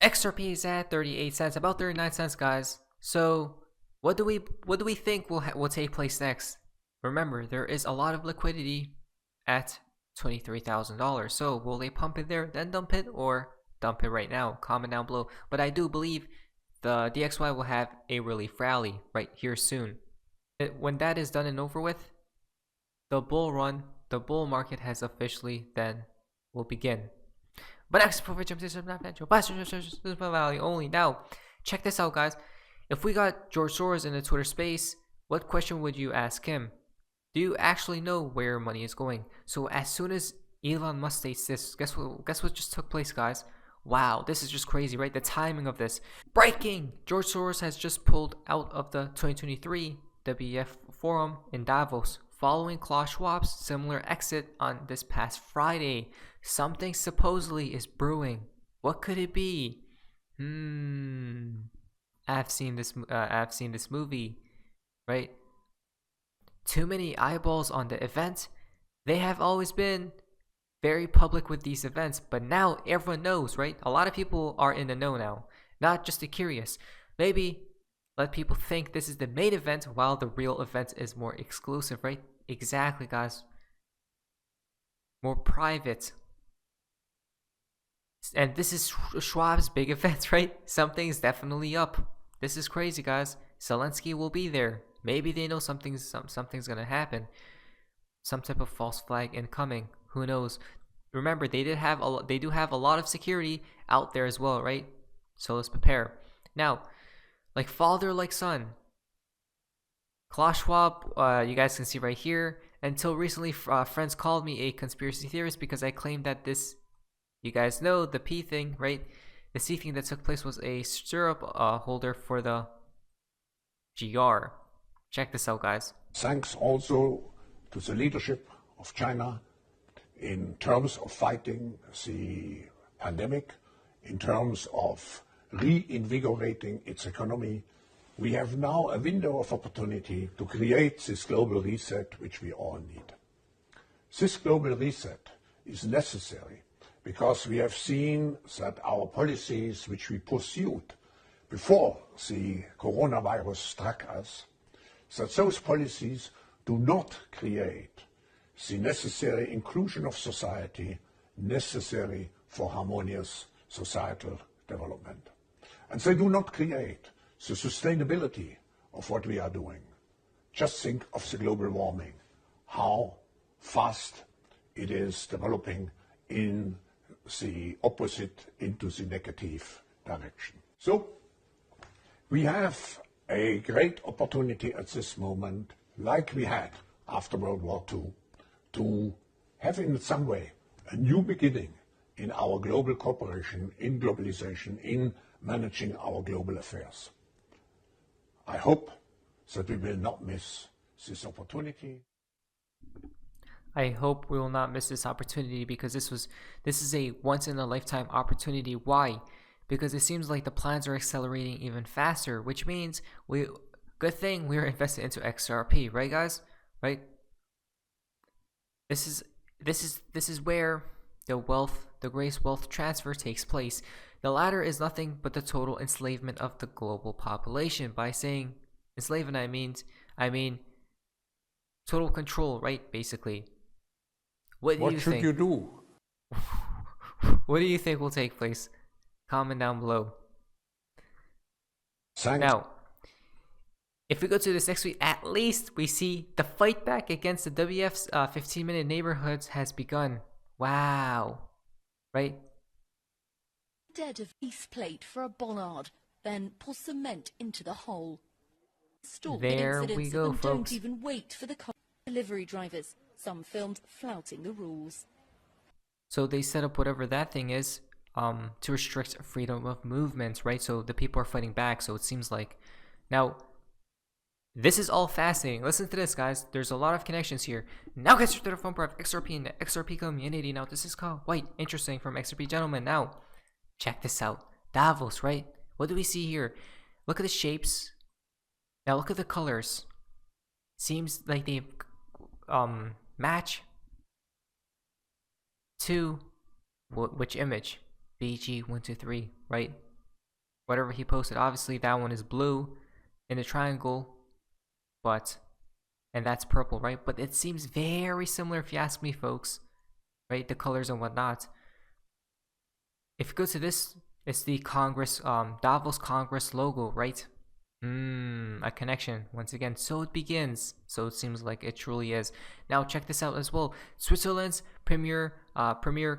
XRP is at 38 cents, about 39 cents, guys. So what do we think will take place next? Remember, there is a lot of liquidity at $23,000. So will they pump it there, then dump it, or dump it right now? Comment down below. But I do believe the DXY will have a relief rally right here soon. When that is done and over with, the bull market has officially then will begin. But next value only. Now, check this out, guys. If we got George Soros in the Twitter space, what question would you ask him? Do you actually know where money is going? So as soon as Elon Musk states this, guess what just took place, guys? Wow, this is just crazy, right? The timing of this. Breaking! George Soros has just pulled out of the 2023 WEF forum in Davos, following Klaus Schwab's similar exit on this past Friday. Something supposedly is brewing. What could it be? I've seen this movie, right? Too many eyeballs on the event. They have always been very public with these events, but now everyone knows, right? A lot of people are in the know now, not just the curious. Maybe let people think this is the main event while the real event is more exclusive, right? Exactly, guys. More private. And this is Schwab's big event, right? Something's definitely up. This is crazy, guys. Zelensky will be there. Maybe they know something's gonna happen. Some type of false flag incoming. Who knows? Remember, they do have a lot of security out there as well, right? So let's prepare. Now, like father, like son. Klaus Schwab, you guys can see right here. Until recently, friends called me a conspiracy theorist because I claimed that this, you guys know, the P thing, right? The C thing that took place was a syrup holder for the GR. Check this out, guys. Thanks also to the leadership of China in terms of fighting the pandemic, in terms of reinvigorating its economy. We have now a window of opportunity to create this global reset which we all need. This global reset is necessary because we have seen that our policies which we pursued before the coronavirus struck us, that those policies do not create the necessary inclusion of society necessary for harmonious societal development. And they do not create the sustainability of what we are doing. Just think of the global warming, how fast it is developing in the opposite, into the negative direction. So we have a great opportunity at this moment, like we had after World War II, to have in some way a new beginning in our global cooperation, in globalization, in managing our global affairs. I hope that we will not miss this opportunity. I hope we will not miss this opportunity because this is a once in a lifetime opportunity. Why? Because it seems like the plans are accelerating even faster, which means good thing we are invested into XRP, right, guys? Right? This is where the greatest wealth transfer takes place. The latter is nothing but the total enslavement of the global population. By saying enslavement, I mean total control, right? Basically. What should you do? What do you think will take place? Comment down below. Thanks. Now, if we go to this next week, at least we see the fight back against the WF's 15-minute neighborhoods has begun. Wow. Right? Dead of east plate for a bollard, then pour cement into the hole. There we go, folks. Don't even wait for the delivery drivers. Some filmed flouting the rules. So they set up whatever that thing is to restrict freedom of movement, right? So the people are fighting back, so it seems like. Now, this is all fascinating. Listen to this, guys. There's a lot of connections here. Now get to the phone part of XRP and the XRP community. Now, this is quite interesting from XRP gentlemen. Now, check this out. Davos, right? What do we see here? Look at the shapes. Now, look at the colors. Seems like they match to which image? BG123, right? whatever he posted. Obviously, that one is blue in a triangle, and that's purple, right? But it seems very similar if you ask me, folks, right? The colors and whatnot. If you go to this, it's the Congress, Davos Congress logo, right? A connection once again. So it begins. So it seems like it truly is. Now check this out as well. Switzerland's premier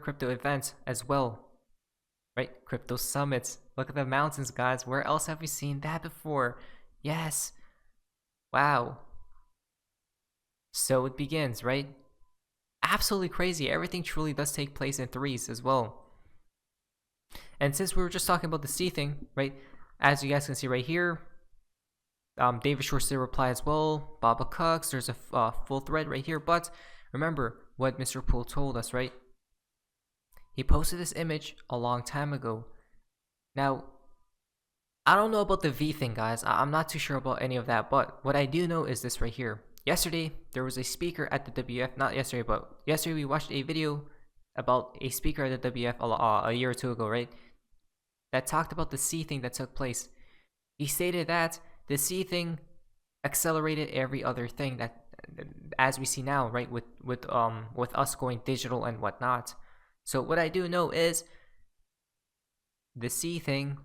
crypto event as well, right? Crypto summits. Look at the mountains, guys. Where else have we seen that before? Yes. Wow. So it begins, right? Absolutely crazy. Everything truly does take place in threes as well. And since we were just talking about the C thing, right? As you guys can see right here, David Shorts did reply as well. Baba Cux, there's a full thread right here. But remember what Mr. Poole told us, right? He posted this image a long time ago. Now, I don't know about the V thing, guys. I'm not too sure about any of that. But what I do know is this right here. Yesterday, there was a speaker at the WF. Not yesterday, but yesterday we watched a video about a speaker at the WF a year or two ago, right? That talked about the C thing that took place. He stated that the C thing accelerated every other thing that, as we see now, right? With us going digital and whatnot. So what I do know is the C thing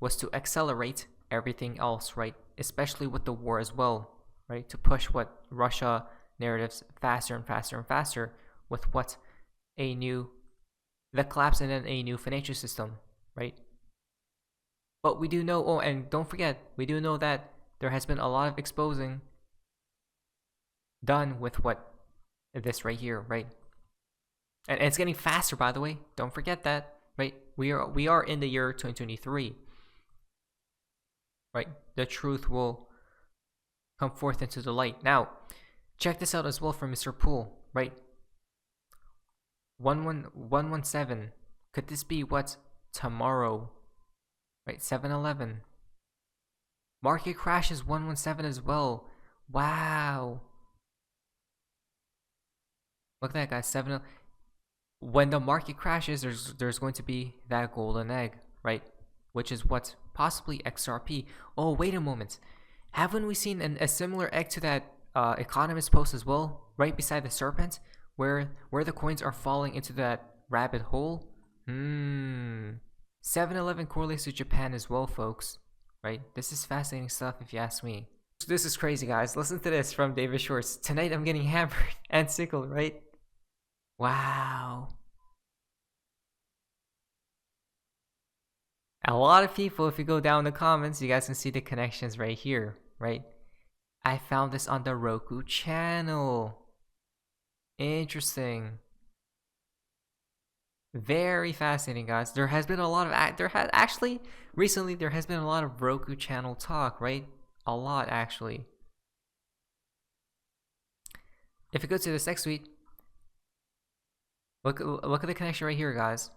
was to accelerate everything else, right? Especially with the war as well, right? To push what Russia narratives faster and faster and faster with what the collapse and then a new financial system, right? But we do know, oh, and don't forget, we do know that there has been a lot of exposing done with what this right here, right? And it's getting faster, by the way. Don't forget that, right? We are in the year 2023, right? The truth will come forth into the light. Now, check this out as well from Mr. Poole, right? 117. Could this be what tomorrow? Right, 7-Eleven. Market crashes 117 as well. Wow. Look at that, guys. When the market crashes, there's going to be that golden egg, right? Which is what possibly XRP. Oh, wait a moment. Haven't we seen a similar egg to that Economist post as well, right beside the serpent, where the coins are falling into that rabbit hole? 7-Eleven correlates to Japan as well, folks, right? This is fascinating stuff if you ask me. This is crazy, guys. Listen to this from David Shorts. Tonight I'm getting hammered and sickled, right? Wow. A lot of people, if you go down the comments, you guys can see the connections right here, right? I found this on the Roku channel. Interesting. Very fascinating, guys. There has been a lot of recently there has been a lot of Roku channel talk, right? A lot, actually. If you go to this next tweet, look at the connection right here, guys.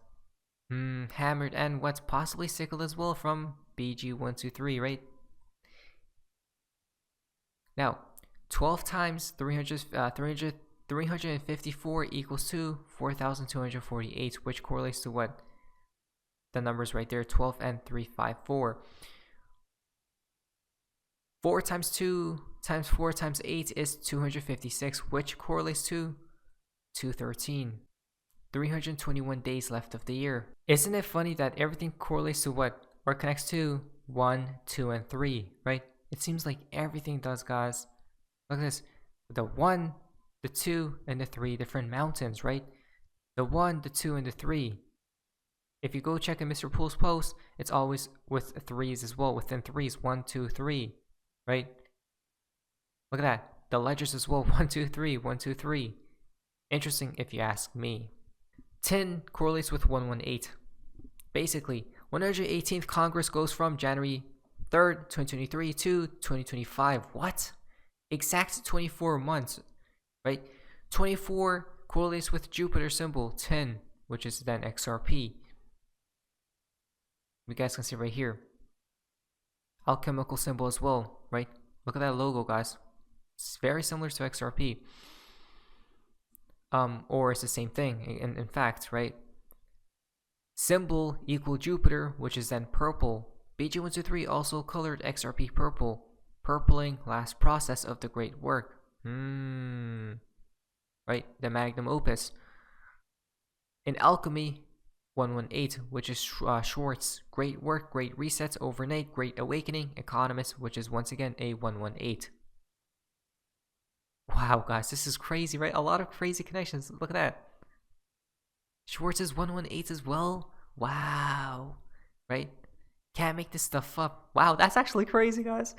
Hammered and what's possibly sickled as well from BG123, right? Now, 12 times 354 equals to 4,248, which correlates to what? The numbers right there, 12 and 354. 4 times 2 times 4 times 8 is 256, which correlates to 213. 321 days left of the year. Isn't it funny that everything correlates to what? Or connects to 1, 2, and 3, right? It seems like everything does, guys. Look at this. The 1, the 2, and the 3 different mountains, right? The 1, the 2, and the 3. If you go check in Mr. Poole's post, it's always with 3s as well, within 3s, 1, 2, 3, right? Look at that. The ledgers as well, 1, 2, 3, 1, 2, 3. Interesting if you ask me. 10 correlates with 118. Basically, 118th Congress goes from January 3rd, 2023 to 2025. What? Exact 24 months, right? 24 correlates with Jupiter symbol, 10, which is then XRP. You guys can see right here. Alchemical symbol as well, right? Look at that logo, guys. It's very similar to XRP. Or it's the same thing, in fact, right? Symbol equal Jupiter, which is then purple. BG123 also colored XRP purple. Purpling, last process of the great work. Right, the magnum opus. In alchemy, 118, which is Schwartz. Great work, great resets, overnight, great awakening. Economist, which is once again a 118. Wow, guys, this is crazy, right? A lot of crazy connections. Look at that. Schwartz is 118 as well. Wow, right? Can't make this stuff up. Wow, that's actually crazy, guys.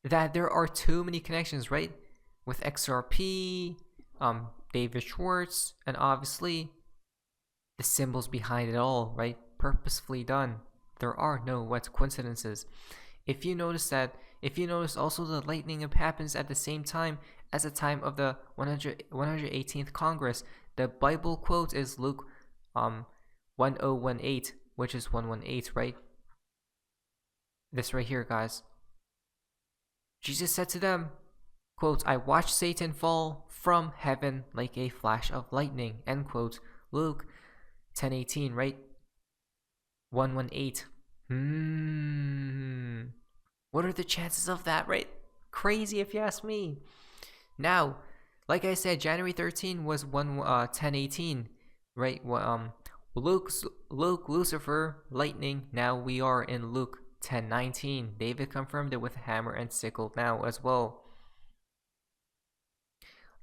That there are too many connections, right? With XRP, David Schwartz, and obviously the symbols behind it all, right? Purposefully done. There are no coincidences. If you notice also the lightning happens at the same time as the time of the 118th Congress. The Bible quote is Luke 1018, which is 118, right? This right here, guys. Jesus said to them, quote, I watched Satan fall from heaven like a flash of lightning, end quote. Luke 10:18, right? 118. What are the chances of that, right? Crazy if you ask me. Now, like I said, January 13 was 10:18, right? Luke, Lucifer, lightning. Now we are in Luke 10:19. David confirmed it with hammer and sickle now as well.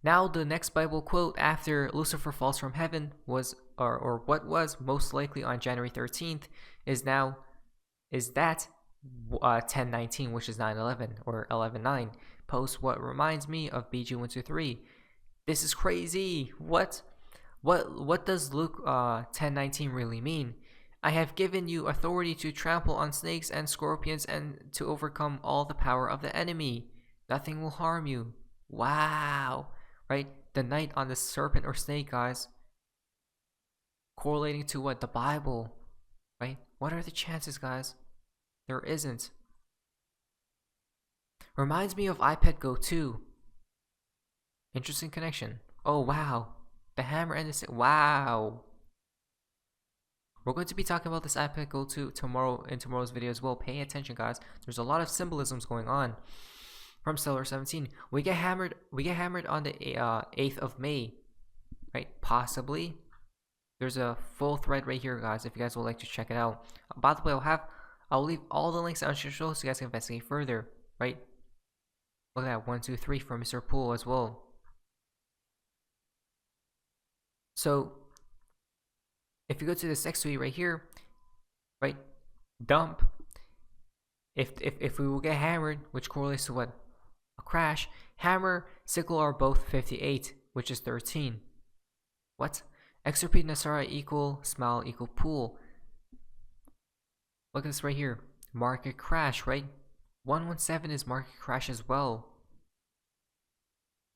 Now the next Bible quote after Lucifer falls from heaven was, or what was most likely on January 13th, is that 10:19, which is 9/11 or 11:9. Post what reminds me of BG123. This is crazy. What does Luke 10:19 really mean? I have given you authority to trample on snakes and scorpions and to overcome all the power of the enemy. Nothing will harm you. Wow. Right? The knight on the serpent or snake, guys. Correlating to what? The Bible. Right? What are the chances, guys? There isn't. Reminds me of iPad Go 2. Interesting connection. Oh, wow. The hammer and the stick. Wow. We're going to be talking about this iPad Go 2 tomorrow in tomorrow's video as well. Pay attention, guys. There's a lot of symbolisms going on. From Stellar 17, we get hammered on the 8th of May, right? Possibly. There's a full thread right here, guys, if you guys would like to check it out. By the way, I'll leave all the links down below so you guys can investigate further, right? Look at that, 1, 2, 3 from Mr. Poole as well. So if you go to this next tweet right here, right? Dump. If we will get hammered, which correlates to what? A crash. Hammer, sickle are both 58, which is 13. What? XRP Nasara equal smile equal pool. Look at this right here. Market crash, right? 117 is market crash as well.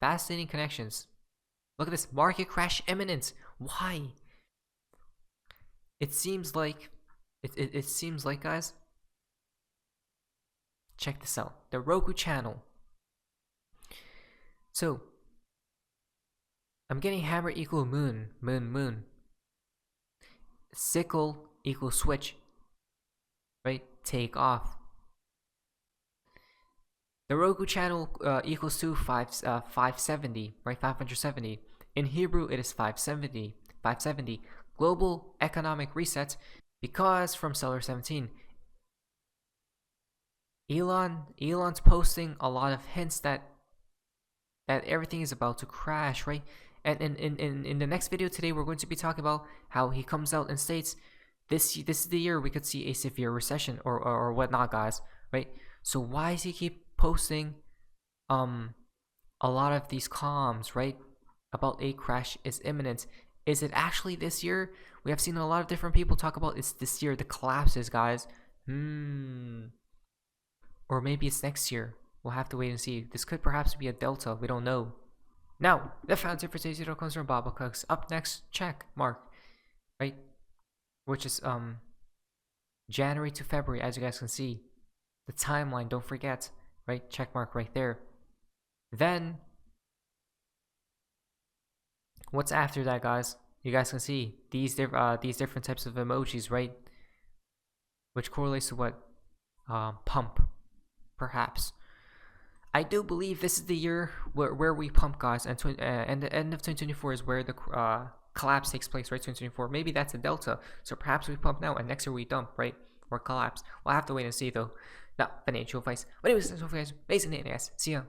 Fascinating connections. Look at this. Market crash imminent. Why? It seems like guys. Check this out. The Roku channel. So I'm getting hammer equal moon. Sickle equal switch. Right? Take off. The Roku channel equals to 570, right? 570. In Hebrew, it is 570. 570. Global economic reset, because from Stellar 17, Elon's posting a lot of hints that everything is about to crash, right? And in the next video today, we're going to be talking about how he comes out and states this is the year we could see a severe recession or whatnot, guys, right? So why does he keep posting a lot of these comms, right, about a crash is imminent? Is it actually this year? We have seen a lot of different people talk about it's this year the collapses, guys. Or maybe it's next year. We'll have to wait and see. This could perhaps be a delta. We don't know. Now, the fountain for today's video comes from Baba Cooks. Up next, check mark, right? Which is January to February, as you guys can see. The timeline, don't forget, right? Check mark right there. Then, what's after that, guys? You guys can see these different types of emojis, right? Which correlates to what? Pump, perhaps. I do believe this is the year where we pump, guys, and the end of 2024 is where the collapse takes place, right? 2024. Maybe that's a delta. So perhaps we pump now, and next year we dump, right? Or collapse. We'll have to wait and see, though. Not financial advice. But anyways, that's all for you guys. Amazing day, guys. See ya.